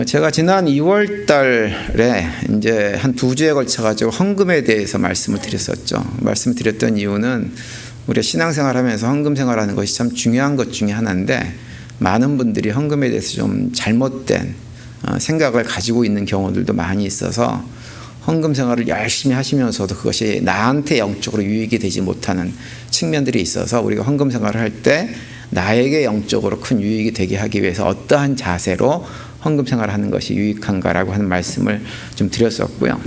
제가 지난 2월 달에 이제 한 2주에 걸쳐가지고 헌금에 대해서 말씀을 드렸었죠. 말씀을 드렸던 이유는 우리가 신앙생활 하면서 헌금 생활하는 것이 참 중요한 것 중에 하나인데, 많은 분들이 헌금에 대해서 좀 잘못된 생각을 가지고 있는 경우들도 많이 있어서 헌금 생활을 열심히 하시면서도 그것이 나한테 영적으로 유익이 되지 못하는 측면들이 있어서, 우리가 헌금 생활을 할 때 나에게 영적으로 큰 유익이 되게 하기 위해서 어떠한 자세로 헌금 생활을 하는 것이 유익한가라고 하는 말씀을 좀 드렸었고요.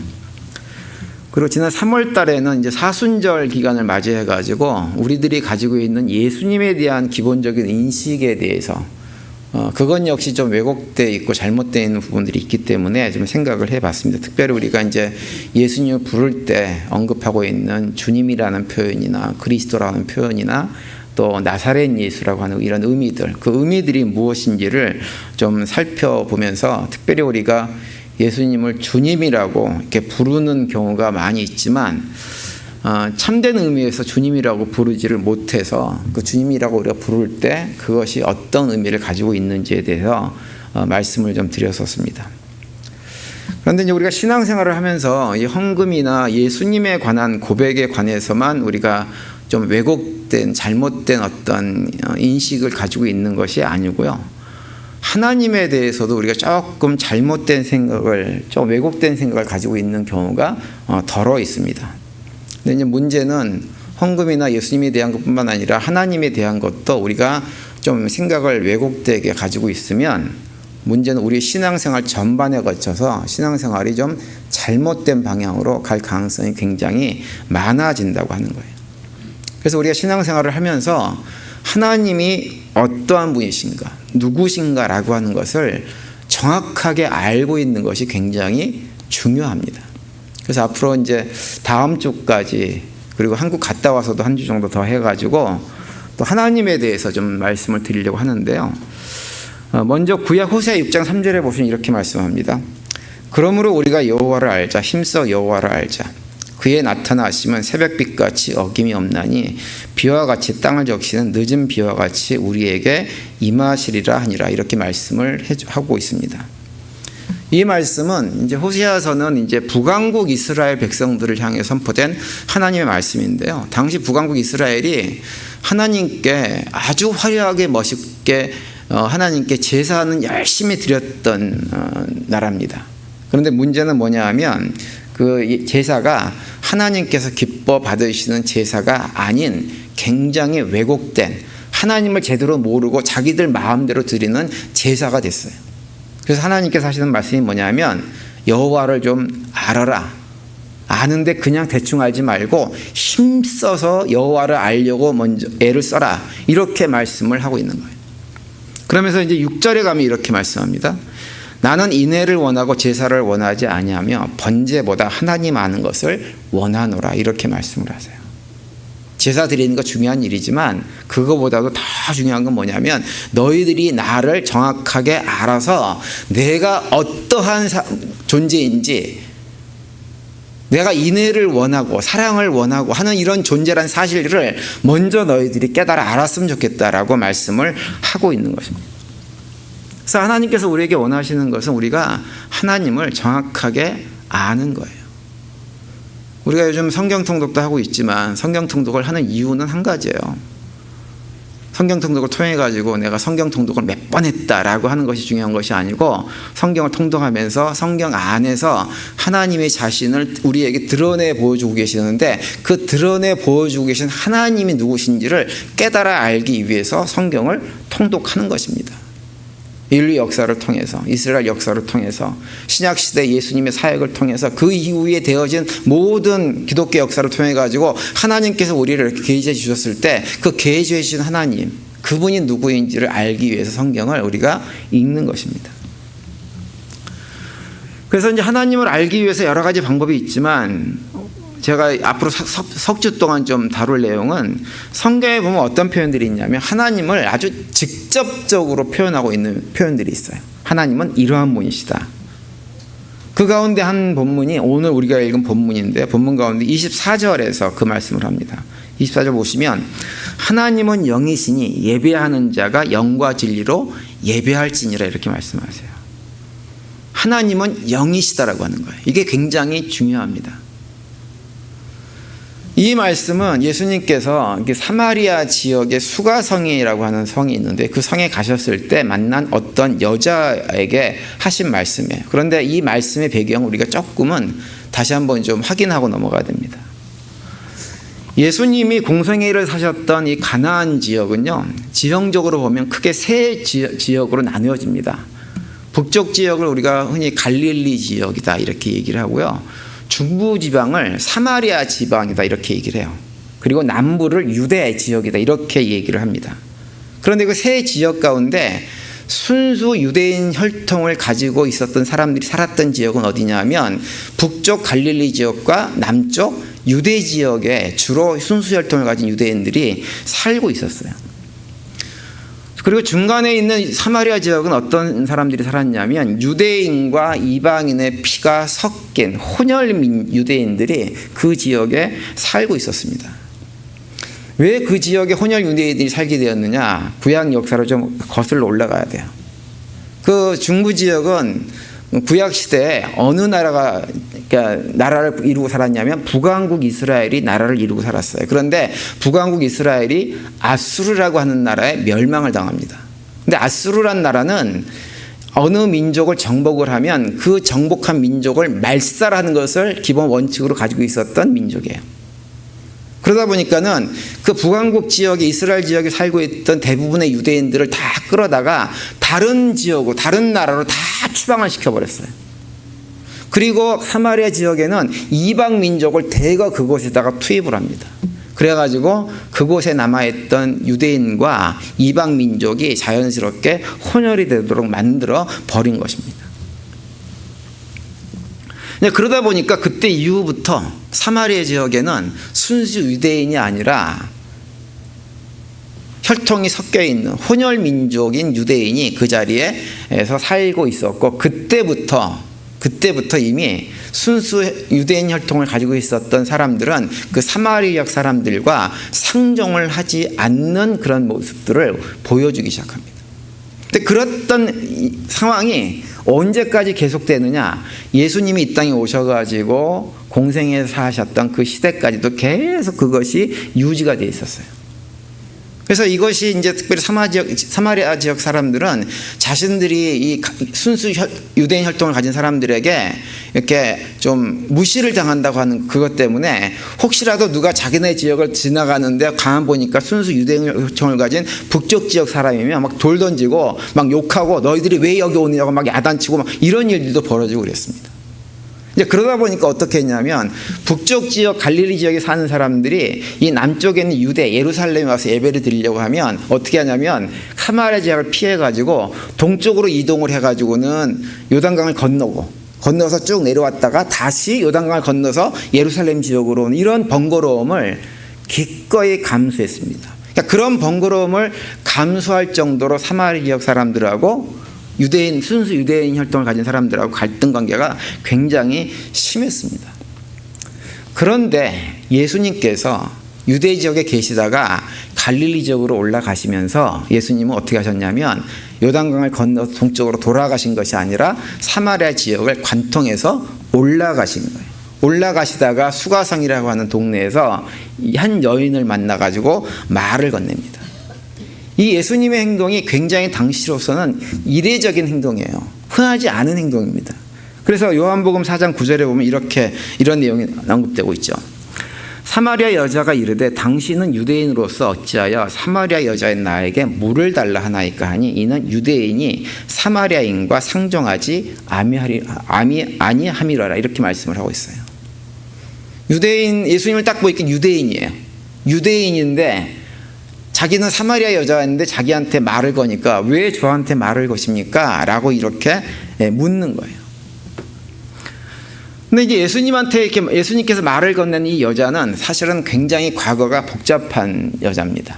그리고 지난 3월 달에는 이제 사순절 기간을 맞이해 가지고 우리들이 가지고 있는 예수님에 대한 기본적인 인식에 대해서 그건 역시 좀 왜곡되어 있고 잘못되어 있는 부분들이 있기 때문에 좀 생각을 해봤습니다. 특별히 우리가 이제 예수님을 부를 때 언급하고 있는 주님이라는 표현이나 그리스도라는 표현이나 또 나사렛 예수라고 하는 이런 의미들, 그 의미들이 무엇인지를 좀 살펴보면서, 특별히 우리가 예수님을 주님이라고 이렇게 부르는 경우가 많이 있지만 참된 의미에서 주님이라고 부르지를 못해서, 그 주님이라고 우리가 부를 때 그것이 어떤 의미를 가지고 있는지에 대해서 말씀을 좀 드렸었습니다. 그런데 이제 우리가 신앙생활을 하면서 이 헌금이나 예수님에 관한 고백에 관해서만 우리가 좀 왜곡된 잘못된 어떤 인식을 가지고 있는 것이 아니고요, 하나님에 대해서도 우리가 조금 잘못된 생각을, 좀 왜곡된 생각을 가지고 있는 경우가 덜어 있습니다. 근데 이제 문제는 헌금이나 예수님에 대한 것뿐만 아니라 하나님에 대한 것도 우리가 좀 생각을 왜곡되게 가지고 있으면, 문제는 우리 신앙생활 전반에 거쳐서 신앙생활이 좀 잘못된 방향으로 갈 가능성이 굉장히 많아진다고 하는 거예요. 그래서 우리가 신앙생활을 하면서 하나님이 어떠한 분이신가, 누구신가라고 하는 것을 정확하게 알고 있는 것이 굉장히 중요합니다. 그래서 앞으로 이제 다음 주까지, 그리고 한국 갔다 와서도 한 주 정도 더 해가지고 또 하나님에 대해서 좀 말씀을 드리려고 하는데요. 먼저 구약 호세아 6장 3절에 보시면 이렇게 말씀합니다. 그러므로 우리가 여호와를 알자, 힘써 여호와를 알자. 그의 나타나심은 새벽빛같이 어김이 없나니 비와 같이 땅을 적시는 늦은 비와 같이 우리에게 임하시리라 하니라. 이렇게 말씀을 하고 있습니다. 이 말씀은 이제 호세아서는 이제 북왕국 이스라엘 백성들을 향해 선포된 하나님의 말씀인데요. 당시 북왕국 이스라엘이 하나님께 아주 화려하게 멋있게 하나님께 제사는 열심히 드렸던 나라입니다. 그런데 문제는 뭐냐 하면 그 제사가 하나님께서 기뻐 받으시는 제사가 아닌 굉장히 왜곡된, 하나님을 제대로 모르고 자기들 마음대로 드리는 제사가 됐어요. 그래서 하나님께서 하시는 말씀이 뭐냐면, 여호와를 좀 알아라. 아는데 그냥 대충 알지 말고 힘써서 여호와를 알려고 먼저 애를 써라. 이렇게 말씀을 하고 있는 거예요. 그러면서 이제 6절에 가면 이렇게 말씀합니다. 나는 인애를 원하고 제사를 원하지 아니하며 번제보다 하나님 아는 것을 원하노라. 이렇게 말씀을 하세요. 제사 드리는 거 중요한 일이지만 그거보다도 더 중요한 건 뭐냐면, 너희들이 나를 정확하게 알아서 내가 어떠한 존재인지, 내가 인애를 원하고 사랑을 원하고 하는 이런 존재란 사실을 먼저 너희들이 깨달아 알았으면 좋겠다라고 말씀을 하고 있는 것입니다. 그래서 하나님께서 우리에게 원하시는 것은 우리가 하나님을 정확하게 아는 거예요. 우리가 요즘 성경 통독도 하고 있지만 성경 통독을 하는 이유는 한 가지예요. 성경 통독을 통해 가지고 내가 성경 통독을 몇 번 했다라고 하는 것이 중요한 것이 아니고, 성경을 통독하면서 성경 안에서 하나님의 자신을 우리에게 드러내 보여주고 계시는데, 그 드러내 보여주고 계신 하나님이 누구신지를 깨달아 알기 위해서 성경을 통독하는 것입니다. 인류 역사를 통해서, 이스라엘 역사를 통해서, 신약시대 예수님의 사역을 통해서, 그 이후에 되어진 모든 기독교 역사를 통해 가지고 하나님께서 우리를 이렇게 계시해 주셨을 때, 그 계시해 주신 하나님, 그분이 누구인지를 알기 위해서 성경을 우리가 읽는 것입니다. 그래서 이제 하나님을 알기 위해서 여러 가지 방법이 있지만, 제가 앞으로 석 주 동안 좀 다룰 내용은, 성경에 보면 어떤 표현들이 있냐면 하나님을 아주 직접적으로 표현하고 있는 표현들이 있어요. 하나님은 이러한 분이시다. 그 가운데 한 본문이 오늘 우리가 읽은 본문인데, 본문 가운데 24절에서 그 말씀을 합니다. 24절 보시면, 하나님은 영이시니 예배하는 자가 영과 진리로 예배할지니라. 이렇게 말씀하세요. 하나님은 영이시다라고 하는 거예요. 이게 굉장히 중요합니다. 이 말씀은 예수님께서 사마리아 지역의 수가성이라고 하는 성이 있는데 그 성에 가셨을 때 만난 어떤 여자에게 하신 말씀이에요. 그런데 이 말씀의 배경을 우리가 조금은 다시 한번 좀 확인하고 넘어가야 됩니다. 예수님이 공생애를 사셨던 이 가나안 지역은요, 지형적으로 보면 크게 세 지역으로 나누어집니다. 북쪽 지역을 우리가 흔히 갈릴리 지역이다 이렇게 얘기를 하고요. 중부 지방을 사마리아 지방이다 이렇게 얘기를 해요. 그리고 남부를 유대 지역이다 이렇게 얘기를 합니다. 그런데 그 세 지역 가운데 순수 유대인 혈통을 가지고 있었던 사람들이 살았던 지역은 어디냐면 북쪽 갈릴리 지역과 남쪽 유대 지역에 주로 순수 혈통을 가진 유대인들이 살고 있었어요. 그리고 중간에 있는 사마리아 지역은 어떤 사람들이 살았냐면 유대인과 이방인의 피가 섞인 혼혈 유대인들이 그 지역에 살고 있었습니다. 왜 그 지역에 혼혈 유대인들이 살게 되었느냐? 구약 역사로 좀 거슬러 올라가야 돼요. 그 중부 지역은 구약 시대에 어느 나라가 그러니까 나라를 이루고 살았냐면 북왕국 이스라엘이 나라를 이루고 살았어요. 그런데 북왕국 이스라엘이 아수르라고 하는 나라에 멸망을 당합니다. 근데 아수르란 나라는 어느 민족을 정복을 하면 그 정복한 민족을 말살하는 것을 기본 원칙으로 가지고 있었던 민족이에요. 그러다 보니까는 그 북왕국 지역에 이스라엘 지역에 살고 있던 대부분의 유대인들을 다 끌어다가 다른 지역으로 다른 나라로 다 추방을 시켜버렸어요. 그리고 사마리아 지역에는 이방 민족을 대거 그곳에다가 투입을 합니다. 그래가지고 그곳에 남아있던 유대인과 이방 민족이 자연스럽게 혼혈이 되도록 만들어 버린 것입니다. 그러다 보니까 그때 이후부터 사마리아 지역에는 순수 유대인이 아니라 혈통이 섞여 있는 혼혈 민족인 유대인이 그 자리에서 살고 있었고 그때부터 이미 순수 유대인 혈통을 가지고 있었던 사람들은 그 사마리아 사람들과 상종을 하지 않는 그런 모습들을 보여주기 시작합니다. 근데 그랬던 상황이 언제까지 계속되느냐? 예수님이 이 땅에 오셔가지고 공생애에서 사셨던 그 시대까지도 계속 그것이 유지가 돼 있었어요. 그래서 이것이 이제 특별히 사마리아 지역 사람들은 자신들이 이 순수 유대인 혈통을 가진 사람들에게 이렇게 좀 무시를 당한다고 하는 그것 때문에 혹시라도 누가 자기네 지역을 지나가는데 가만 보니까 순수 유대인 혈통을 가진 북쪽 지역 사람이면 막 돌 던지고 막 욕하고 너희들이 왜 여기 오느냐고 막 야단치고 막 이런 일들도 벌어지고 그랬습니다. 이제 그러다 보니까 어떻게 했냐면 북쪽 지역 갈릴리 지역에 사는 사람들이 이 남쪽에 있는 유대 예루살렘에 와서 예배를 드리려고 하면 어떻게 하냐면 사마리아 지역을 피해 가지고 동쪽으로 이동을 해 가지고는 요단강을 건너서 쭉 내려왔다가 다시 요단강을 건너서 예루살렘 지역으로 오는 이런 번거로움을 기꺼이 감수했습니다. 그러니까 그런 번거로움을 감수할 정도로 사마리아 지역 사람들하고 순수 유대인 혈통을 가진 사람들하고 갈등 관계가 굉장히 심했습니다. 그런데 예수님께서 유대 지역에 계시다가 갈릴리 지역으로 올라가시면서 예수님은 어떻게 하셨냐면 요단강을 건너서 동쪽으로 돌아가신 것이 아니라 사마리아 지역을 관통해서 올라가신 거예요. 올라가시다가 수가성이라고 하는 동네에서 한 여인을 만나가지고 말을 건넵니다. 이 예수님의 행동이 굉장히 당시로서는 이례적인 행동이에요. 흔하지 않은 행동입니다. 그래서 요한복음 4장 9절에 보면 이런 내용이 언급되고 있죠. 사마리아 여자가 이르되 당신은 유대인으로서 어찌하여 사마리아 여자인 나에게 물을 달라 하나이까 하니 이는 유대인이 사마리아인과 상종하지 아니함이라 이렇게 말씀을 하고 있어요. 예수님을 딱 보니까 유대인이에요. 유대인인데 자기는 사마리아 여자였는데 자기한테 말을 거니까 왜 저한테 말을 거십니까? 라고 이렇게 묻는 거예요. 근데 이제 예수님께서 말을 건넨 이 여자는 사실은 굉장히 과거가 복잡한 여자입니다.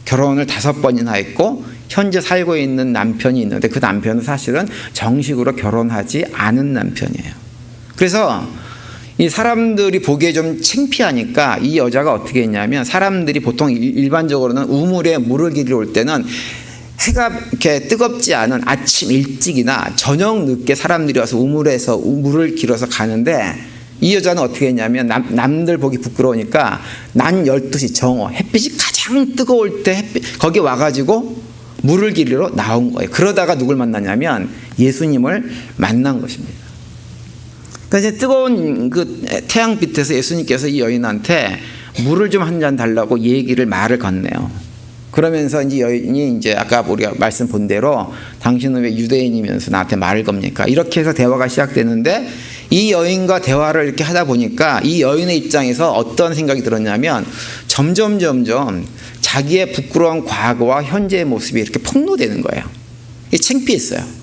결혼을 5번이나 했고 현재 살고 있는 남편이 있는데 그 남편은 사실은 정식으로 결혼하지 않은 남편이에요. 그래서 이 사람들이 보기에 좀 창피하니까 이 여자가 어떻게 했냐면 사람들이 보통 일반적으로는 우물에 물을 기르러 올 때는 해가 이렇게 뜨겁지 않은 아침 일찍이나 저녁 늦게 사람들이 와서 우물에서 물을 길어서 가는데 이 여자는 어떻게 했냐면 남들 보기 부끄러우니까 낮 12시 정오 햇빛이 가장 뜨거울 때 거기 와가지고 물을 길러 나온 거예요. 그러다가 누굴 만나냐면 예수님을 만난 것입니다. 그러니까 이제 뜨거운 그 태양빛에서 예수님께서 이 여인한테 물을 좀 한 잔 달라고 말을 건네요. 그러면서 이제 여인이 이제 아까 우리가 말씀 본 대로 당신은 왜 유대인이면서 나한테 말을 겁니까? 이렇게 해서 대화가 시작되는데 이 여인과 대화를 이렇게 하다 보니까 이 여인의 입장에서 어떤 생각이 들었냐면 점점 자기의 부끄러운 과거와 현재의 모습이 이렇게 폭로되는 거예요. 이게 창피했어요.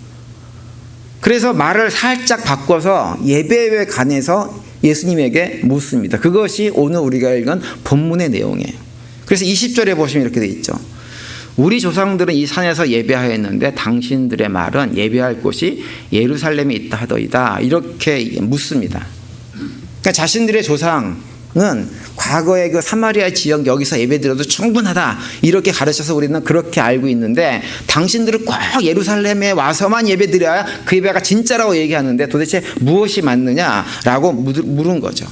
그래서 말을 살짝 바꿔서 예배에 관해서 예수님에게 묻습니다. 그것이 오늘 우리가 읽은 본문의 내용이에요. 그래서 20절에 보시면 이렇게 되어 있죠. 우리 조상들은 이 산에서 예배하였는데 당신들의 말은 예배할 곳이 예루살렘에 있다 하더이다. 이렇게 묻습니다. 그러니까 자신들의 조상은 과거의 그 사마리아 지역 여기서 예배드려도 충분하다. 이렇게 가르쳐서 우리는 그렇게 알고 있는데 당신들은 꼭 예루살렘에 와서만 예배드려야 그 예배가 진짜라고 얘기하는데 도대체 무엇이 맞느냐라고 물은 거죠.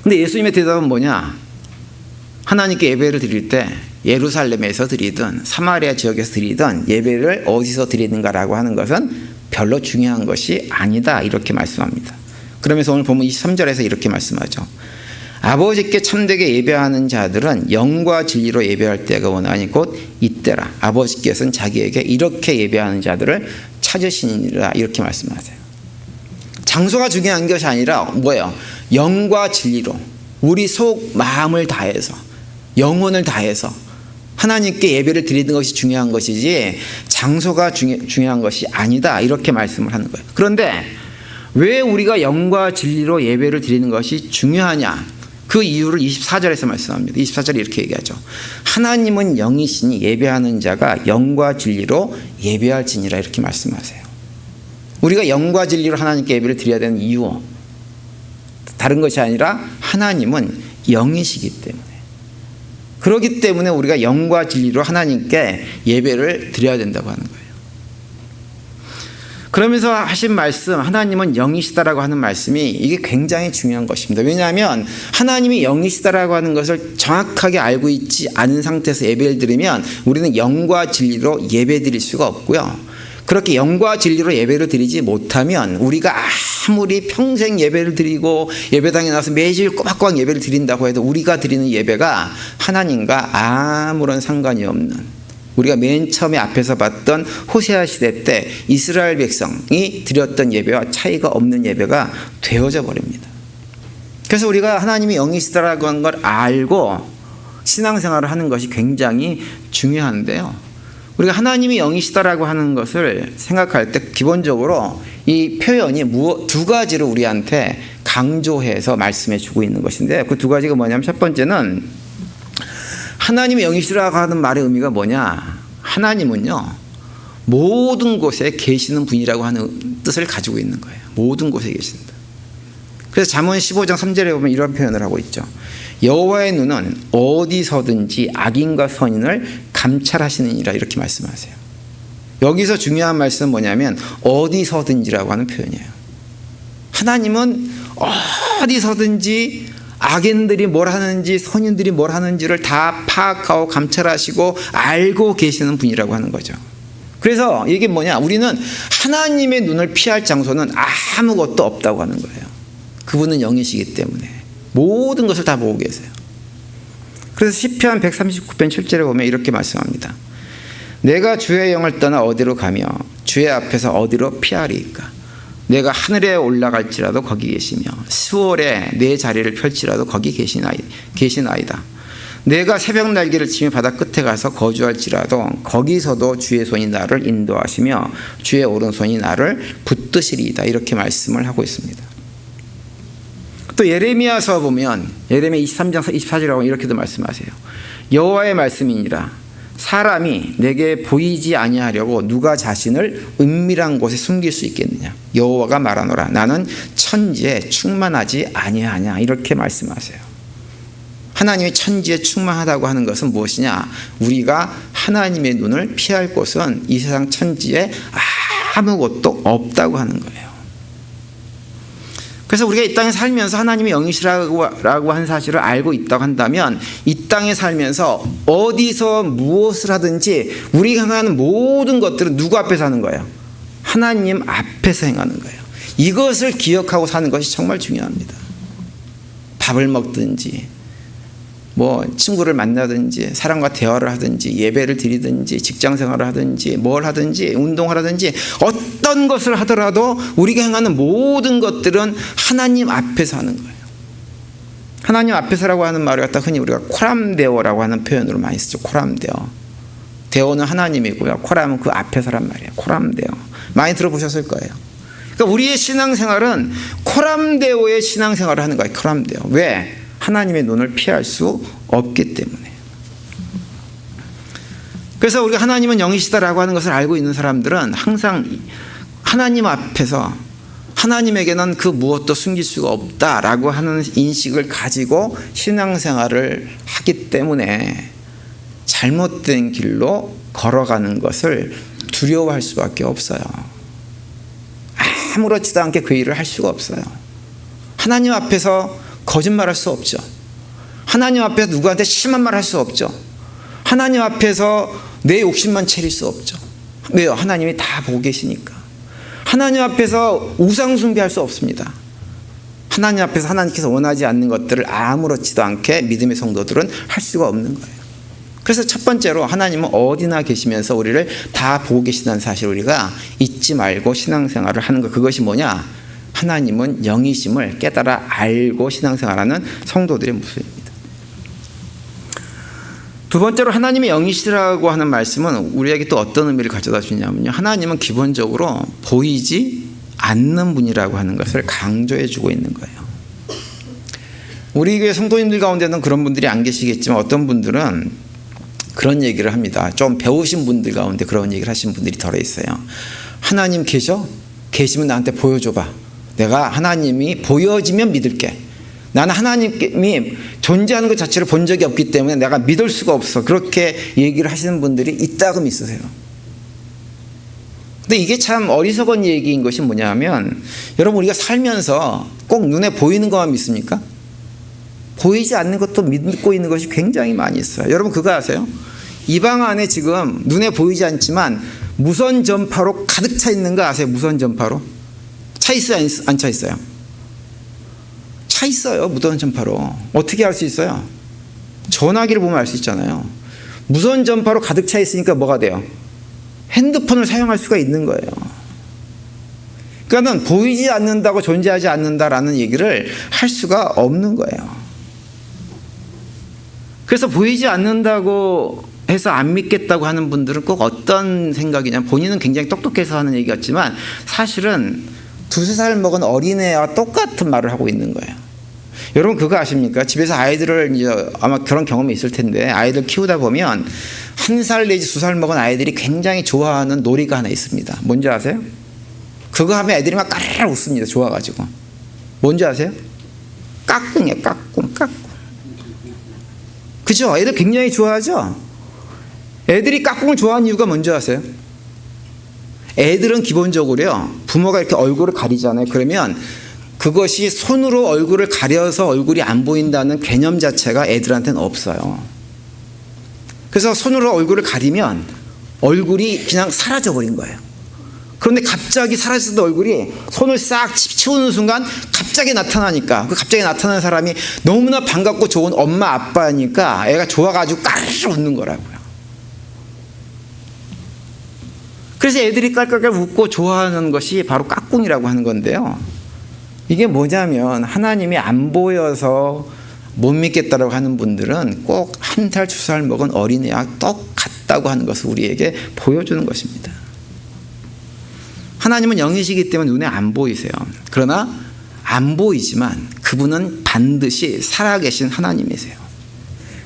근데 예수님의 대답은 뭐냐? 하나님께 예배를 드릴 때 예루살렘에서 드리든 사마리아 지역에서 드리든 예배를 어디서 드리는가라고 하는 것은 별로 중요한 것이 아니다. 이렇게 말씀합니다. 그러면서 오늘 보면 23절에서 이렇게 말씀하죠. 아버지께 참되게 예배하는 자들은 영과 진리로 예배할 때가 원하니 곧 이때라. 아버지께서는 자기에게 이렇게 예배하는 자들을 찾으시니라. 이렇게 말씀하세요. 장소가 중요한 것이 아니라 뭐예요? 영과 진리로 우리 속 마음을 다해서 영혼을 다해서 하나님께 예배를 드리는 것이 중요한 것이지 장소가 중요한 것이 아니다. 이렇게 말씀을 하는 거예요. 그런데 왜 우리가 영과 진리로 예배를 드리는 것이 중요하냐? 그 이유를 24절에서 말씀합니다. 24절에 이렇게 얘기하죠. 하나님은 영이시니 예배하는 자가 영과 진리로 예배할지니라. 이렇게 말씀하세요. 우리가 영과 진리로 하나님께 예배를 드려야 되는 이유, 다른 것이 아니라 하나님은 영이시기 때문에, 그렇기 때문에 우리가 영과 진리로 하나님께 예배를 드려야 된다고 하는 거예요. 그러면서 하신 말씀, 하나님은 영이시다라고 하는 말씀이 이게 굉장히 중요한 것입니다. 왜냐하면 하나님이 영이시다라고 하는 것을 정확하게 알고 있지 않은 상태에서 예배를 드리면 우리는 영과 진리로 예배 드릴 수가 없고요. 그렇게 영과 진리로 예배를 드리지 못하면 우리가 아무리 평생 예배를 드리고 예배당에 나와서 매일 꼬박꼬박 예배를 드린다고 해도 우리가 드리는 예배가 하나님과 아무런 상관이 없는, 우리가 맨 처음에 앞에서 봤던 호세아 시대 때 이스라엘 백성이 드렸던 예배와 차이가 없는 예배가 되어져 버립니다. 그래서 우리가 하나님이 영이시다라고 하는 걸 알고 신앙생활을 하는 것이 굉장히 중요한데요. 우리가 하나님이 영이시다라고 하는 것을 생각할 때 기본적으로 이 표현이 두 가지로 우리한테 강조해서 말씀해 주고 있는 것인데 그 두 가지가 뭐냐면 첫 번째는 하나님이 영이시라고 하는 말의 의미가 뭐냐? 하나님은요 모든 곳에 계시는 분이라고 하는 뜻을 가지고 있는 거예요. 모든 곳에 계신다. 그래서 잠언 15장 3절에 보면 이런 표현을 하고 있죠. 여호와의 눈은 어디서든지 악인과 선인을 감찰하시느니라. 이렇게 말씀하세요. 여기서 중요한 말씀은 뭐냐면 어디서든지라고 하는 표현이에요. 하나님은 어디서든지 악인들이 뭘 하는지 선인들이 뭘 하는지를 다 파악하고 감찰하시고 알고 계시는 분이라고 하는 거죠. 그래서 이게 뭐냐? 우리는 하나님의 눈을 피할 장소는 아무것도 없다고 하는 거예요. 그분은 영이시기 때문에 모든 것을 다 보고 계세요. 그래서 시편 139편 7절에 보면 이렇게 말씀합니다. 내가 주의 영을 떠나 어디로 가며 주의 앞에서 어디로 피하리이까? 내가 하늘에 올라갈지라도 거기 계시며 수월에 내 자리를 펼치라도 거기 계시나이다. 내가 새벽 날개를 치며 바다 끝에 가서 거주할지라도 거기서도 주의 손이 나를 인도하시며 주의 오른손이 나를 붙드시리이다. 이렇게 말씀을 하고 있습니다. 또 예레미야서 보면 예레미야 23장 24절이라고 이렇게도 말씀하세요. 여호와의 말씀이니라. 사람이 내게 보이지 아니하려고 누가 자신을 은밀한 곳에 숨길 수 있겠느냐. 여호와가 말하노라. 나는 천지에 충만하지 아니하냐. 이렇게 말씀하세요. 하나님이 천지에 충만하다고 하는 것은 무엇이냐? 우리가 하나님의 눈을 피할 곳은 이 세상 천지에 아무것도 없다고 하는 거예요. 그래서 우리가 이 땅에 살면서 하나님이 영이시라고 하는 사실을 알고 있다고 한다면 이 땅에 살면서 어디서 무엇을 하든지 우리가 행하는 모든 것들은 누구 앞에서 하는 거예요? 하나님 앞에서 행하는 거예요. 이것을 기억하고 사는 것이 정말 중요합니다. 밥을 먹든지 친구를 만나든지 사람과 대화를 하든지 예배를 드리든지 직장생활을 하든지 뭘 하든지 운동을 하든지 어떤 것을 하더라도 우리가 행하는 모든 것들은 하나님 앞에서 하는 거예요. 하나님 앞에서라고 하는 말을 갖다 흔히 우리가 코람데오라고 하는 표현으로 많이 쓰죠. 코람데오. 데오는 하나님이고요. 코람은 그 앞에서란 말이에요. 코람데오. 많이 들어보셨을 거예요. 그러니까 우리의 신앙생활은 코람데오의 신앙생활을 하는 거예요. 코람데오. 왜? 하나님의 눈을 피할 수 없기 때문에. 그래서 우리가 하나님은 영이시다라고 하는 것을 알고 있는 사람들은 항상 하나님 앞에서 하나님에게는 그 무엇도 숨길 수가 없다라고 하는 인식을 가지고 신앙생활을 하기 때문에 잘못된 길로 걸어가는 것을 두려워할 수밖에 없어요. 아무렇지도 않게 그 일을 할 수가 없어요. 하나님 앞에서 거짓말할 수 없죠. 하나님 앞에서 누구한테 심한 말 할 수 없죠. 하나님 앞에서 내 욕심만 채릴 수 없죠. 왜요? 하나님이 다 보고 계시니까. 하나님 앞에서 우상 숭배할 수 없습니다. 하나님 앞에서 하나님께서 원하지 않는 것들을 아무렇지도 않게 믿음의 성도들은 할 수가 없는 거예요. 그래서 첫 번째로 하나님은 어디나 계시면서 우리를 다 보고 계신다는 사실을 우리가 잊지 말고 신앙생활을 하는 것. 그것이 뭐냐? 하나님은 영이심을 깨달아 알고 신앙생활하는 성도들의 모습입니다. 두 번째로 하나님의 영이시라고 하는 말씀은 우리에게 또 어떤 의미를 가져다 주냐면요. 하나님은 기본적으로 보이지 않는 분이라고 하는 것을 강조해 주고 있는 거예요. 우리 교회 성도님들 가운데는 그런 분들이 안 계시겠지만 어떤 분들은 그런 얘기를 합니다. 좀 배우신 분들 가운데 그런 얘기를 하신 분들이 덜어 있어요. 하나님 계셔? 계시면 나한테 보여줘봐. 내가 하나님이 보여지면 믿을게. 나는 하나님이 존재하는 것 자체를 본 적이 없기 때문에 내가 믿을 수가 없어. 그렇게 얘기를 하시는 분들이 이따금 있으세요. 근데 이게 참 어리석은 얘기인 것이 뭐냐면 여러분 우리가 살면서 꼭 눈에 보이는 것만 믿습니까? 보이지 않는 것도 믿고 있는 것이 굉장히 많이 있어요. 여러분 그거 아세요? 이 방 안에 지금 눈에 보이지 않지만 무선 전파로 가득 차 있는 거 아세요? 무선 전파로? 차 있어요? 안 차 있어요? 차 있어요. 무선 전파로. 어떻게 알 수 있어요? 전화기를 보면 알 수 있잖아요. 무선 전파로 가득 차 있으니까 뭐가 돼요? 핸드폰을 사용할 수가 있는 거예요. 그러니까 보이지 않는다고 존재하지 않는다라는 얘기를 할 수가 없는 거예요. 그래서 보이지 않는다고 해서 안 믿겠다고 하는 분들은 꼭 어떤 생각이냐면 본인은 굉장히 똑똑해서 하는 얘기 같지만 사실은 2-3살 먹은 어린애와 똑같은 말을 하고 있는 거예요. 여러분 그거 아십니까? 집에서 아이들을 이제 아마 그런 경험이 있을 텐데 아이들 키우다 보면 1살 내지 2살 먹은 아이들이 굉장히 좋아하는 놀이가 하나 있습니다. 뭔지 아세요? 그거 하면 애들이 막 까르르 웃습니다. 좋아가지고. 뭔지 아세요? 까꿍이에요. 까꿍. 그죠? 애들 굉장히 좋아하죠? 애들이 까꿍을 좋아하는 이유가 뭔지 아세요? 애들은 기본적으로요, 부모가 이렇게 얼굴을 가리잖아요. 그러면 그것이 손으로 얼굴을 가려서 얼굴이 안 보인다는 개념 자체가 애들한테는 없어요. 그래서 손으로 얼굴을 가리면 얼굴이 그냥 사라져버린 거예요. 그런데 갑자기 사라졌던 얼굴이 손을 싹 치우는 순간 갑자기 나타나니까 그 갑자기 나타나는 사람이 너무나 반갑고 좋은 엄마 아빠니까 애가 좋아가지고 까르르 웃는 거라고요. 그래서 애들이 깔깔깔 웃고 좋아하는 것이 바로 까꿍이라고 하는 건데요. 이게 뭐냐면 하나님이 안 보여서 못 믿겠다라고 하는 분들은 꼭 1살, 2살 먹은 어린애와 똑같다고 하는 것을 우리에게 보여주는 것입니다. 하나님은 영이시기 때문에 눈에 안 보이세요. 그러나 안 보이지만 그분은 반드시 살아계신 하나님이세요.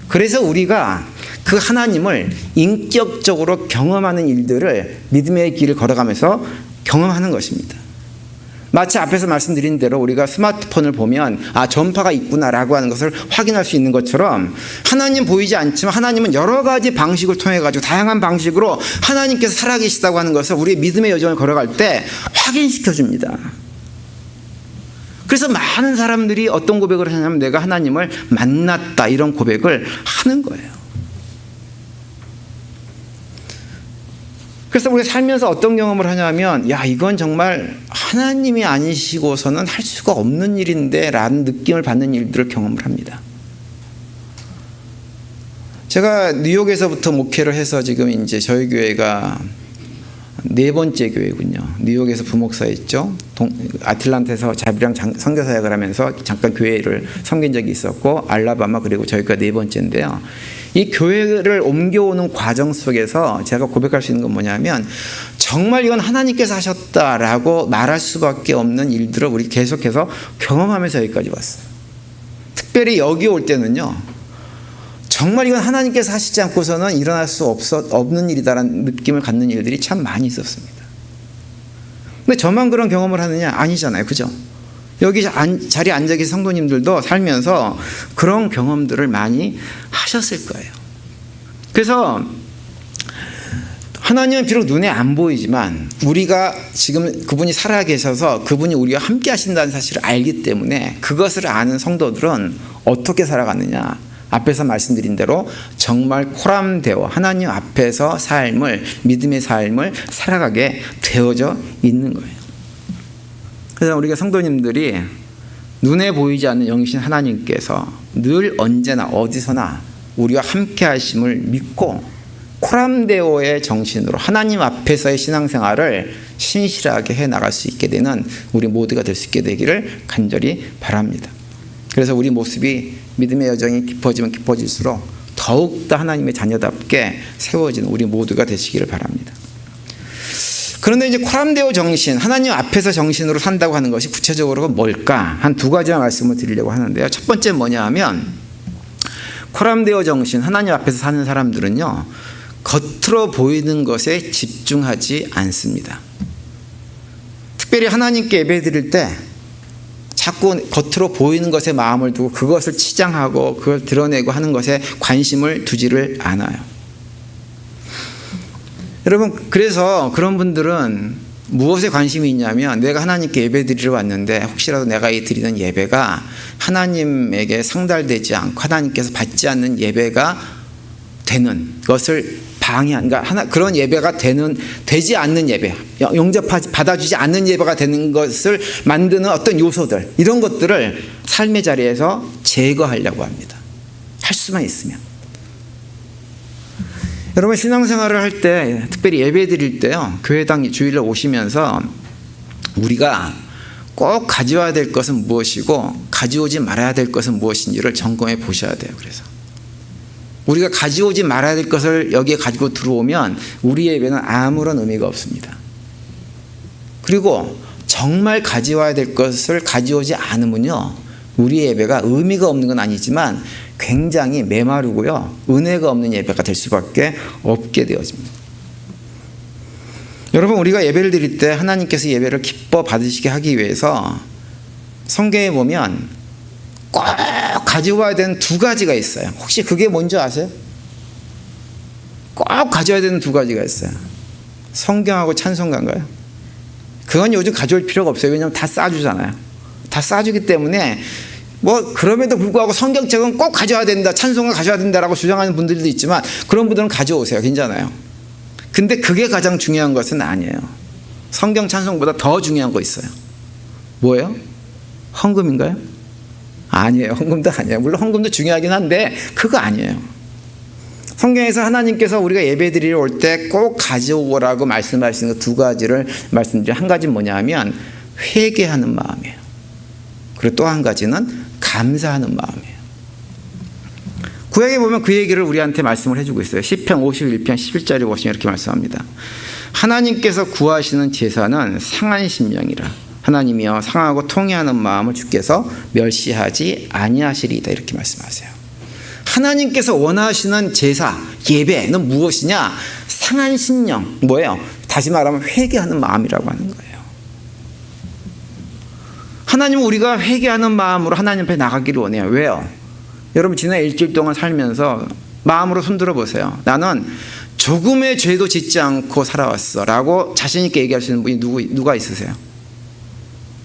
그래서 우리가 그 하나님을 인격적으로 경험하는 일들을 믿음의 길을 걸어가면서 경험하는 것입니다. 마치 앞에서 말씀드린 대로 우리가 스마트폰을 보면 전파가 있구나라고 하는 것을 확인할 수 있는 것처럼 하나님 보이지 않지만 하나님은 여러 가지 방식을 통해 가지고 다양한 방식으로 하나님께서 살아계시다고 하는 것을 우리의 믿음의 여정을 걸어갈 때 확인시켜 줍니다. 그래서 많은 사람들이 어떤 고백을 하냐면 내가 하나님을 만났다 이런 고백을 하는 거예요. 그래서 우리가 살면서 어떤 경험을 하냐면 이건 정말 하나님이 아니시고서는 할 수가 없는 일인데 라는 느낌을 받는 일들을 경험을 합니다. 제가 뉴욕에서부터 목회를 해서 지금 이제 저희 교회가 4번째 교회군요. 뉴욕에서 부목사였죠. 아틀란타에서 자비랑 선교사역을 하면서 잠깐 교회를 섬긴 적이 있었고 알라바마 그리고 저희가 4번째인데요. 이 교회를 옮겨오는 과정 속에서 제가 고백할 수 있는 건 뭐냐면 정말 이건 하나님께서 하셨다라고 말할 수밖에 없는 일들을 우리 계속해서 경험하면서 여기까지 왔어요. 특별히 여기 올 때는요. 정말 이건 하나님께서 하시지 않고서는 일어날 수 없는 일이다라는 느낌을 갖는 일들이 참 많이 있었습니다. 근데 저만 그런 경험을 하느냐? 아니잖아요. 그죠? 여기 자리에 앉아 계신 성도님들도 살면서 그런 경험들을 많이 하셨을 거예요. 그래서 하나님은 비록 눈에 안 보이지만 우리가 지금 그분이 살아계셔서 그분이 우리와 함께 하신다는 사실을 알기 때문에 그것을 아는 성도들은 어떻게 살아가느냐? 앞에서 말씀드린 대로 정말 코람되어 하나님 앞에서 믿음의 삶을 살아가게 되어져 있는 거예요. 그래서 우리가 성도님들이 눈에 보이지 않는 영이신 하나님께서 늘 언제나 어디서나 우리와 함께 하심을 믿고 코람데오의 정신으로 하나님 앞에서의 신앙생활을 신실하게 해나갈 수 있게 되는 우리 모두가 될 수 있게 되기를 간절히 바랍니다. 그래서 우리 모습이 믿음의 여정이 깊어지면 깊어질수록 더욱더 하나님의 자녀답게 세워지는 우리 모두가 되시기를 바랍니다. 그런데 이제 코람데오 정신, 하나님 앞에서 정신으로 산다고 하는 것이 구체적으로 뭘까? 한 2가지만 말씀을 드리려고 하는데요. 첫 번째 뭐냐 하면 코람데오 정신, 하나님 앞에서 사는 사람들은요. 겉으로 보이는 것에 집중하지 않습니다. 특별히 하나님께 예배드릴 때 자꾸 겉으로 보이는 것에 마음을 두고 그것을 치장하고 그걸 드러내고 하는 것에 관심을 두지를 않아요. 여러분, 그래서 그런 분들은 무엇에 관심이 있냐면 내가 하나님께 예배드리러 왔는데 혹시라도 내가 드리는 예배가 하나님에게 상달되지 않고 하나님께서 받지 않는 예배가 되는 것을 그러니까 그런 예배가 되지 않는 예배, 받아주지 않는 예배가 되는 것을 만드는 어떤 요소들, 이런 것들을 삶의 자리에서 제거하려고 합니다. 할 수만 있으면. 여러분, 신앙생활을 할 때, 특별히 예배 드릴 때요, 교회당 주일에 오시면서 우리가 꼭 가져와야 될 것은 무엇이고 가져오지 말아야 될 것은 무엇인지를 점검해 보셔야 돼요. 그래서 우리가 가져오지 말아야 될 것을 여기에 가지고 들어오면 우리의 예배는 아무런 의미가 없습니다. 그리고 정말 가져와야 될 것을 가져오지 않으면요, 우리의 예배가 의미가 없는 건 아니지만 굉장히 메마르고요, 은혜가 없는 예배가 될 수밖에 없게 되어집니다. 여러분, 우리가 예배를 드릴 때 하나님께서 예배를 기뻐 받으시게 하기 위해서 성경에 보면 꼭 가져와야 되는 2가지가 있어요. 혹시 그게 뭔지 아세요? 꼭 가져와야 되는 2가지가 있어요. 성경하고 찬송가인가요? 그건 요즘 가져올 필요가 없어요. 왜냐하면 다 싸주잖아요. 다 싸주기 때문에 그럼에도 불구하고 성경책은 꼭 가져와야 된다, 찬송을 가져와야 된다라고 주장하는 분들도 있지만 그런 분들은 가져오세요. 괜찮아요. 근데 그게 가장 중요한 것은 아니에요. 성경 찬송보다 더 중요한 거 있어요. 뭐예요? 헌금인가요? 아니에요. 헌금도 아니에요. 물론 헌금도 중요하긴 한데 그거 아니에요. 성경에서 하나님께서 우리가 예배드리러 올 때 꼭 가져오라고 말씀하시는 2가지를 말씀드린 한 가지는 뭐냐 하면 회개하는 마음이에요. 그리고 또 한 가지는 감사하는 마음이에요. 구약에 보면 그 얘기를 우리한테 말씀을 해주고 있어요. 시편 51편 11절에 보시면 이렇게 말씀합니다. 하나님께서 구하시는 제사는 상한 심령이라. 하나님이여 상하고 통회하는 마음을 주께서 멸시하지 아니하시리이다. 이렇게 말씀하세요. 하나님께서 원하시는 제사, 예배는 무엇이냐? 상한 심령, 뭐예요? 다시 말하면 회개하는 마음이라고 하는 거예요. 하나님은 우리가 회개하는 마음으로 하나님 앞에 나가기를 원해요. 왜요? 여러분 지난 일주일 동안 살면서 마음으로 손들어 보세요. 나는 조금의 죄도 짓지 않고 살아왔어 라고 자신 있게 얘기할 수 있는 분이 누가 있으세요?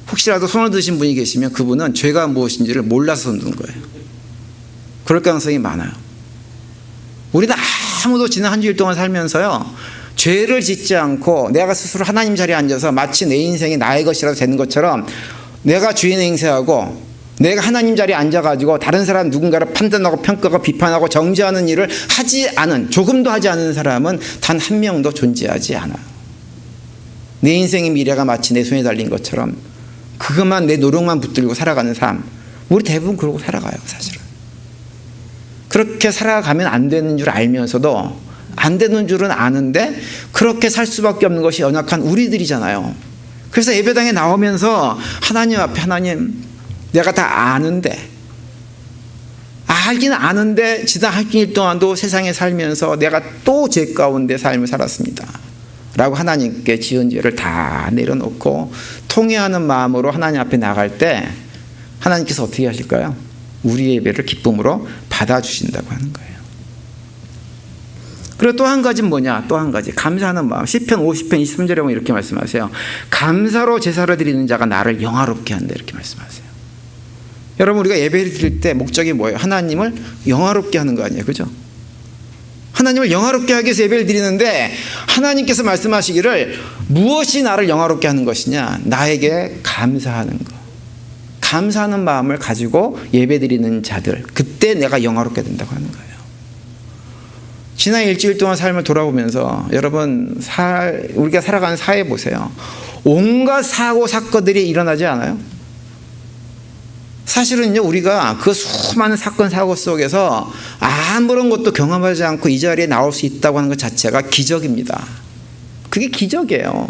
혹시라도 손을 드신 분이 계시면 그분은 죄가 무엇인지를 몰라서 손 든 거예요. 그럴 가능성이 많아요. 우리는 아무도 지난 한 주일 동안 살면서요, 죄를 짓지 않고 내가 스스로 하나님 자리에 앉아서 마치 내 인생이 나의 것이라도 되는 것처럼 내가 주인 행세하고 내가 하나님 자리에 앉아가지고 다른 사람 누군가를 판단하고 평가하고 비판하고 정죄하는 일을 하지 않은, 조금도 하지 않은 사람은 단 한 명도 존재하지 않아요. 내 인생의 미래가 마치 내 손에 달린 것처럼 그것만, 내 노력만 붙들고 살아가는 삶, 우리 대부분 그러고 살아가요. 사실은 그렇게 살아가면 안 되는 줄 알면서도 안 되는 줄은 아는데 그렇게 살 수밖에 없는 것이 연약한 우리들이잖아요. 그래서 예배당에 나오면서 하나님 앞에, 하나님 내가 다 아는데, 알긴 아는데 지난 한 주일 동안도 세상에 살면서 내가 또 죄 가운데 삶을 살았습니다 라고 하나님께 지은 죄를 다 내려놓고 통회하는 마음으로 하나님 앞에 나갈 때 하나님께서 어떻게 하실까요? 우리의 예배를 기쁨으로 받아주신다고 하는 거예요. 그리고 또 한 가지는 뭐냐? 또 한 가지, 감사하는 마음. 시편 50편 23절에 보면 이렇게 말씀하세요. 감사로 제사를 드리는 자가 나를 영화롭게 한다, 이렇게 말씀하세요. 여러분, 우리가 예배를 드릴 때 목적이 뭐예요? 하나님을 영화롭게 하는 거 아니에요? 그죠? 하나님을 영화롭게 하기 위해서 예배를 드리는데 하나님께서 말씀하시기를 무엇이 나를 영화롭게 하는 것이냐? 나에게 감사하는 거. 감사하는 마음을 가지고 예배 드리는 자들, 그때 내가 영화롭게 된다고 하는 거예요. 지난 일주일 동안 삶을 돌아보면서 여러분, 우리가 살아가는 사회 보세요. 온갖 사고 사건들이 일어나지 않아요? 사실은요, 우리가 그 수많은 사건 사고 속에서 아무런 것도 경험하지 않고 이 자리에 나올 수 있다고 하는 것 자체가 기적입니다. 그게 기적이에요.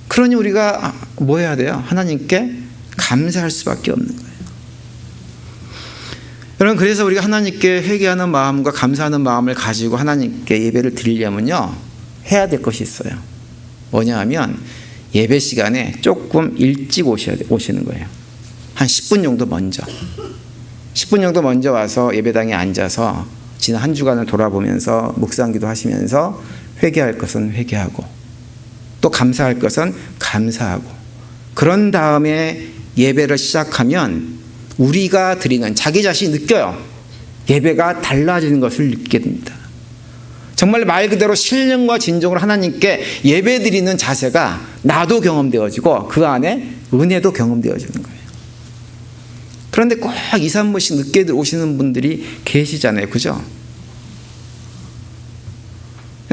그러니 우리가 뭐 해야 돼요? 하나님께 감사할 수밖에 없는 거예요. 여러분, 그래서 우리가 하나님께 회개하는 마음과 감사하는 마음을 가지고 하나님께 예배를 드리려면요, 해야 될 것이 있어요. 뭐냐 하면 예배 시간에 조금 일찍 오시는 거예요. 한 10분 정도 먼저. 10분 정도 먼저 와서 예배당에 앉아서 지난 한 주간을 돌아보면서 묵상기도 하시면서 회개할 것은 회개하고 또 감사할 것은 감사하고, 그런 다음에 예배를 시작하면 우리가 드리는, 자기 자신이 느껴요. 예배가 달라지는 것을 느끼게 됩니다. 정말 말 그대로 신령과 진정으로 하나님께 예배 드리는 자세가 나도 경험되어지고 그 안에 은혜도 경험되어지는 거예요. 그런데 꼭 2, 3분씩 늦게 오시는 분들이 계시잖아요. 그죠?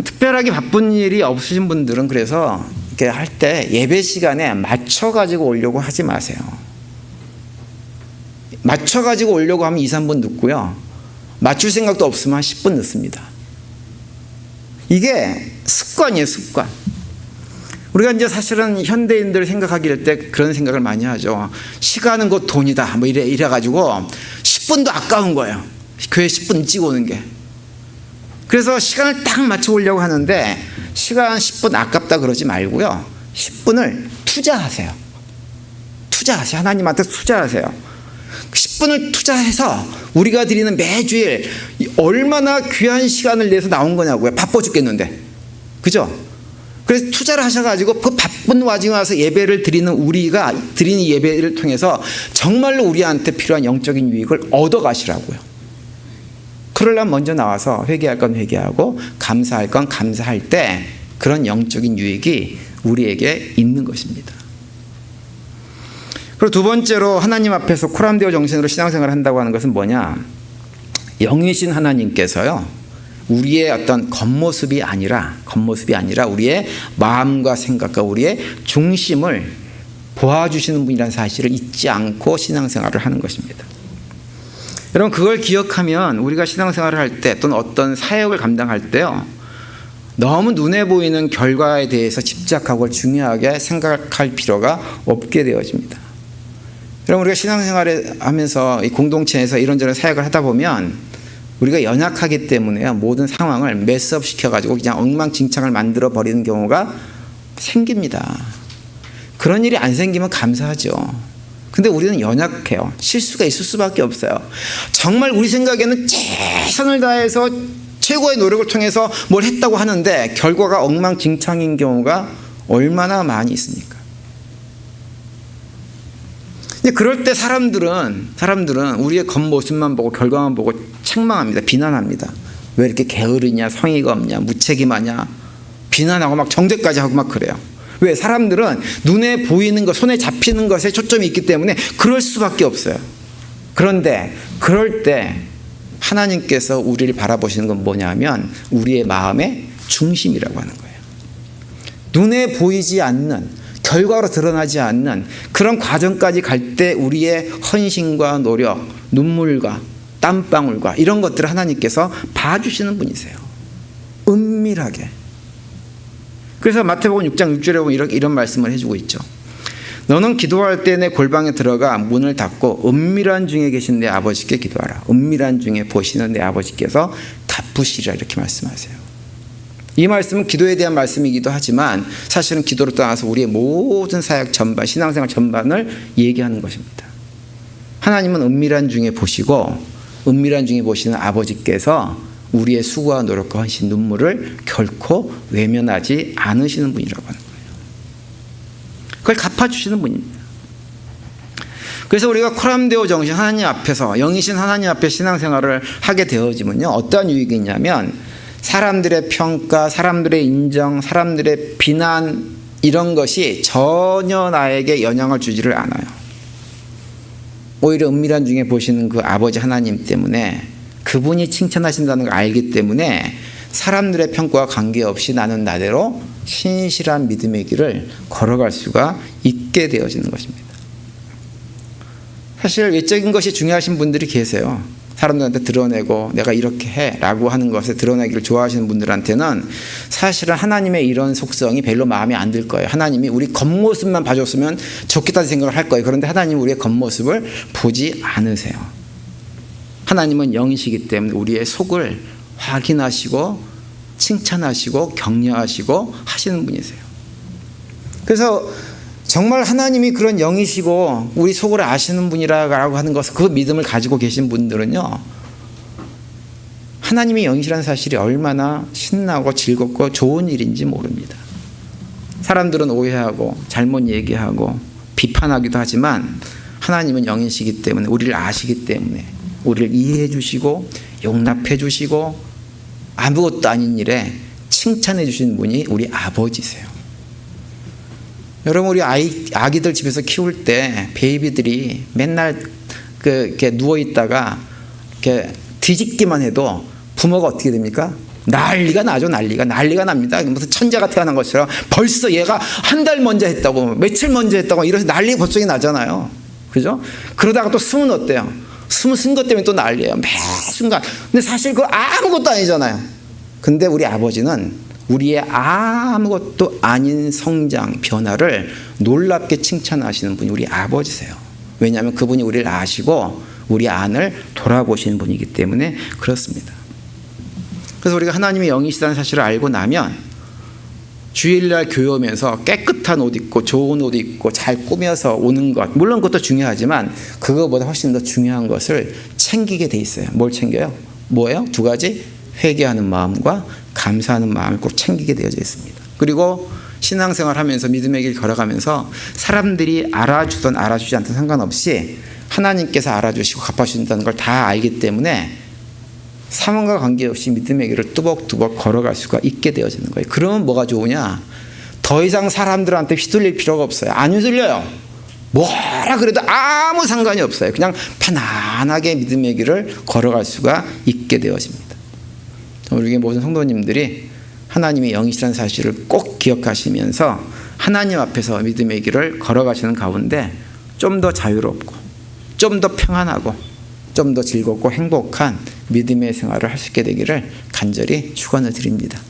특별하게 바쁜 일이 없으신 분들은 그래서 이렇게 할 때 예배 시간에 맞춰가지고 오려고 하지 마세요. 맞춰가지고 오려고 하면 2, 3분 늦고요. 맞출 생각도 없으면 한 10분 늦습니다. 이게 습관이에요, 습관. 우리가 이제 사실은 현대인들 생각하길 때 그런 생각을 많이 하죠. 시간은 곧 돈이다. 뭐 이래가지고 10분도 아까운 거예요. 교회 10분 일찍 오는 게. 그래서 시간을 딱 맞춰 오려고 하는데 시간 10분 아깝다 그러지 말고요. 10분을 투자하세요. 투자하세요. 하나님한테 투자하세요. 10분을 투자해서 우리가 드리는 매주일 얼마나 귀한 시간을 내서 나온 거냐고요. 바빠 죽겠는데. 그죠? 그래서 투자를 하셔가지고 그 바쁜 와중에 와서 예배를 드리는 우리가 드리는 예배를 통해서 정말로 우리한테 필요한 영적인 유익을 얻어가시라고요. 그러려면 먼저 나와서 회개할 건 회개하고 감사할 건 감사할 때 그런 영적인 유익이 우리에게 있는 것입니다. 그리고 두 번째로 하나님 앞에서 코람데오 정신으로 신앙생활을 한다고 하는 것은 뭐냐? 영이신 하나님께서요, 우리의 어떤 겉모습이 아니라 우리의 마음과 생각과 우리의 중심을 보아주시는 분이라는 사실을 잊지 않고 신앙생활을 하는 것입니다. 여러분, 그걸 기억하면 우리가 신앙생활을 할 때 또는 어떤 사역을 감당할 때요, 너무 눈에 보이는 결과에 대해서 집착하고 중요하게 생각할 필요가 없게 되어집니다. 여러분, 우리가 신앙생활을 하면서 이 공동체에서 이런저런 사역을 하다 보면 우리가 연약하기 때문에요, 모든 상황을 메스업 시켜가지고 그냥 엉망진창을 만들어 버리는 경우가 생깁니다. 그런 일이 안 생기면 감사하죠. 근데 우리는 연약해요. 실수가 있을 수밖에 없어요. 정말 우리 생각에는 최선을 다해서 최고의 노력을 통해서 뭘 했다고 하는데 결과가 엉망진창인 경우가 얼마나 많이 있습니까? 근데 그럴 때 사람들은 우리의 겉모습만 보고 결과만 보고 책망합니다. 비난합니다. 왜 이렇게 게으르냐, 성의가 없냐, 무책임하냐, 비난하고 막 정죄까지 하고 막 그래요. 왜? 사람들은 눈에 보이는 것, 손에 잡히는 것에 초점이 있기 때문에 그럴 수밖에 없어요. 그런데 그럴 때 하나님께서 우리를 바라보시는 건 뭐냐면 우리의 마음의 중심이라고 하는 거예요. 눈에 보이지 않는, 결과로 드러나지 않는 그런 과정까지 갈 때 우리의 헌신과 노력, 눈물과 땀방울과 이런 것들을 하나님께서 봐주시는 분이세요. 은밀하게. 그래서 마태복음 6장 6절에 보면 이런 말씀을 해주고 있죠. 너는 기도할 때 내 골방에 들어가 문을 닫고 은밀한 중에 계신 내 아버지께 기도하라. 은밀한 중에 보시는 내 아버지께서 갚으시리라 이렇게 말씀하세요. 이 말씀은 기도에 대한 말씀이기도 하지만 사실은 기도를 떠나서 우리의 모든 사역 전반, 신앙생활 전반을 얘기하는 것입니다. 하나님은 은밀한 중에 보시고 은밀한 중에 보시는 아버지께서 우리의 수고와 노력과 헌신, 눈물을 결코 외면하지 않으시는 분이라고 하는 거예요. 그걸 갚아주시는 분입니다. 그래서 우리가 코람데오 정신, 하나님 앞에서, 영이신 하나님 앞에 신앙생활을 하게 되어지면요, 어떠한 유익이 있냐면 사람들의 평가, 사람들의 인정, 사람들의 비난 이런 것이 전혀 나에게 영향을 주지를 않아요. 오히려 은밀한 중에 보시는 그 아버지 하나님 때문에 그분이 칭찬하신다는 걸 알기 때문에 사람들의 평가와 관계없이 나는 나대로 신실한 믿음의 길을 걸어갈 수가 있게 되어지는 것입니다. 사실 외적인 것이 중요하신 분들이 계세요. 사람들한테 드러내고 내가 이렇게 해 라고 하는 것에 드러내기를 좋아하시는 분들한테는 사실은 하나님의 이런 속성이 별로 마음에 안 들 거예요. 하나님이 우리 겉모습만 봐줬으면 좋겠다는 생각을 할 거예요. 그런데 하나님은 우리의 겉모습을 보지 않으세요. 하나님은 영이시기 때문에 우리의 속을 확인하시고 칭찬하시고 격려하시고 하시는 분이세요. 그래서 정말 하나님이 그런 영이시고 우리 속을 아시는 분이라고 하는 것, 그 믿음을 가지고 계신 분들은요, 하나님이 영이시라는 사실이 얼마나 신나고 즐겁고 좋은 일인지 모릅니다. 사람들은 오해하고 잘못 얘기하고 비판하기도 하지만 하나님은 영이시기 때문에, 우리를 아시기 때문에 우리를 이해해 주시고 용납해 주시고 아무것도 아닌 일에 칭찬해 주시는 분이 우리 아버지세요. 여러분, 우리 아기들 집에서 키울 때 베이비들이 맨날 이렇게 누워 있다가 이렇게 뒤집기만 해도 부모가 어떻게 됩니까? 난리가 나죠. 난리가 납니다. 무슨 천재가 태어난 것처럼 벌써 얘가 한 달 먼저 했다고, 며칠 먼저 했다고 이래서 난리 벌써 나잖아요. 그죠? 그러다가 또 숨은 어때요? 숨을 쓴 것 때문에 또 난리예요. 매 순간. 근데 사실 그거 아무것도 아니잖아요. 근데 우리 아버지는 우리의 아무것도 아닌 성장, 변화를 놀랍게 칭찬하시는 분이 우리 아버지세요. 왜냐하면 그분이 우리를 아시고 우리 안을 돌아보시는 분이기 때문에 그렇습니다. 그래서 우리가 하나님의 영이시다는 사실을 알고 나면 주일날 교회 오면서 깨끗한 옷 입고 좋은 옷 입고 잘 꾸며서 오는 것, 물론 그것도 중요하지만 그거보다 훨씬 더 중요한 것을 챙기게 돼 있어요. 뭘 챙겨요? 뭐예요? 두 가지. 회개하는 마음과 감사하는 마음을 꼭 챙기게 되어져 있습니다. 그리고 신앙생활 하면서 믿음의 길 걸어가면서 사람들이 알아주든 알아주지 않든 상관없이 하나님께서 알아주시고 갚아주신다는 걸 다 알기 때문에 상황과 관계없이 믿음의 길을 뚜벅뚜벅 걸어갈 수가 있게 되어지는 거예요. 그러면 뭐가 좋으냐? 더 이상 사람들한테 휘둘릴 필요가 없어요. 안 휘둘려요. 뭐라 그래도 아무 상관이 없어요. 그냥 편안하게 믿음의 길을 걸어갈 수가 있게 되어집니다. 우리 모든 성도님들이 하나님의 영이시라는 사실을 꼭 기억하시면서 하나님 앞에서 믿음의 길을 걸어가시는 가운데 좀 더 자유롭고 좀 더 평안하고 좀 더 즐겁고 행복한 믿음의 생활을 할 수 있게 되기를 간절히 축원을 드립니다.